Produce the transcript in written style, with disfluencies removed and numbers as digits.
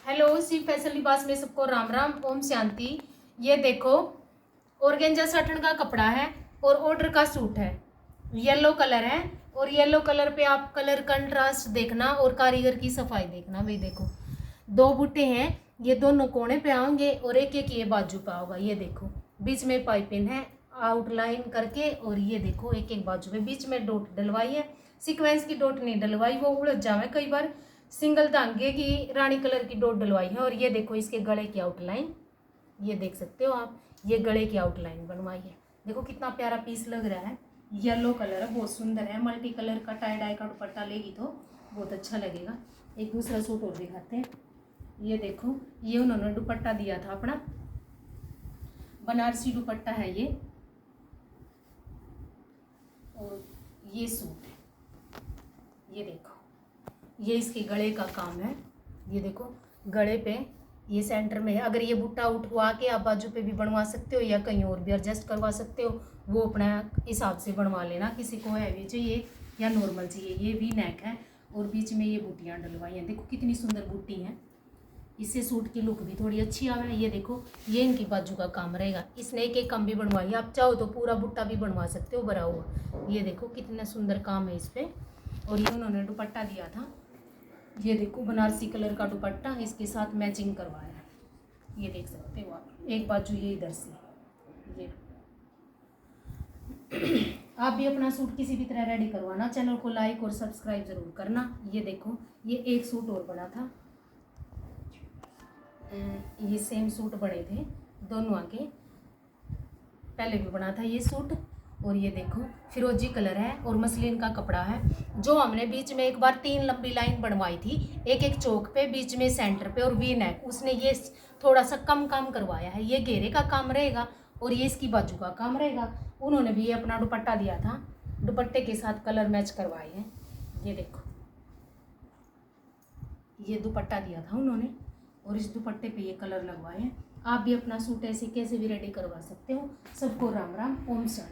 Hello, Shiv fashion लिबास में सबको राम राम, ओम शांति। ये देखो, ऑर्गेंजा साटन का कपड़ा है और ऑर्डर का सूट है। येलो कलर है और येलो कलर पे आप कलर कंट्रास्ट देखना और कारीगर की सफाई देखना। भाई देखो, दो बूटे हैं, ये दोनों कोने पे आएंगे और एक एक ये बाजू पे होगा। ये देखो, बीच में पाइपिंग है आउटलाइन करके, और ये देखो एक एक बाजू पे बीच में डॉट डलवाई है। सीक्वेंस की डॉट नहीं डलवाई, वो उलझ जावे कई बार। सिंगल धागे की रानी कलर की डॉट डलवाई है। और ये देखो इसके गले की आउटलाइन, ये देख सकते हो आप, ये गले की आउटलाइन बनवाई है। देखो कितना प्यारा पीस लग रहा है। येलो कलर है, बहुत सुंदर है। मल्टी कलर का टाई डाई का दुपट्टा लेगी तो बहुत अच्छा लगेगा। एक दूसरा सूट और दिखाते हैं। ये देखो, ये उन्होंने दुपट्टा दिया था अपना, बनारसी दुपट्टा है ये, और ये सूट है। ये देखो, ये इसके गले का काम है। ये देखो गले पे ये सेंटर में है। अगर ये बूटा उठवा के आप बाजू पे भी बनवा सकते हो या कहीं और भी एडजस्ट करवा सकते हो, वो अपना हिसाब से बनवा लेना। किसी को हैवी चाहिए या नॉर्मल चाहिए। ये भी नेक है और बीच में ये बूटियाँ डलवाई हैं। देखो कितनी सुंदर बूटी हैं, इससे सूट की लुक भी थोड़ी अच्छी आवे। ये देखो, ये इनकी बाजू का काम रहेगा। इसने एक एक कम भी बनवाई है, आप चाहो तो पूरा बूटा भी बनवा सकते हो भरा हुआ। ये देखो कितना सुंदर काम है इस पर। और ये उन्होंने दुपट्टा दिया था, ये देखो बनारसी कलर का दुपट्टा इसके साथ मैचिंग करवाया है। ये देख सकते हो आप, एक बाजू ये इधर से। ये आप भी अपना सूट किसी भी तरह रेडी करवाना, चैनल को लाइक और सब्सक्राइब जरूर करना। ये देखो, ये एक सूट और बना था, ये सेम सूट बने थे दोनों आगे, पहले भी बना था ये सूट। और ये देखो फिरोजी कलर है और मसलिन का कपड़ा है। जो हमने बीच में एक बार 3 लंबी लाइन बनवाई थी, एक एक चौक पे, बीच में सेंटर पे और वी नेक, उसने ये थोड़ा सा कम काम करवाया है। ये घेरे का काम रहेगा और ये इसकी बाजू का काम रहेगा। उन्होंने भी ये अपना दुपट्टा दिया था, दुपट्टे के साथ कलर मैच करवाए हैं। ये देखो, ये दुपट्टा दिया था उन्होंने और इस दुपट्टे पे ये कलर लगवाए हैं। आप भी अपना सूट ऐसे कैसे भी रेडी करवा सकते हो। सबको राम राम, ओम शांति।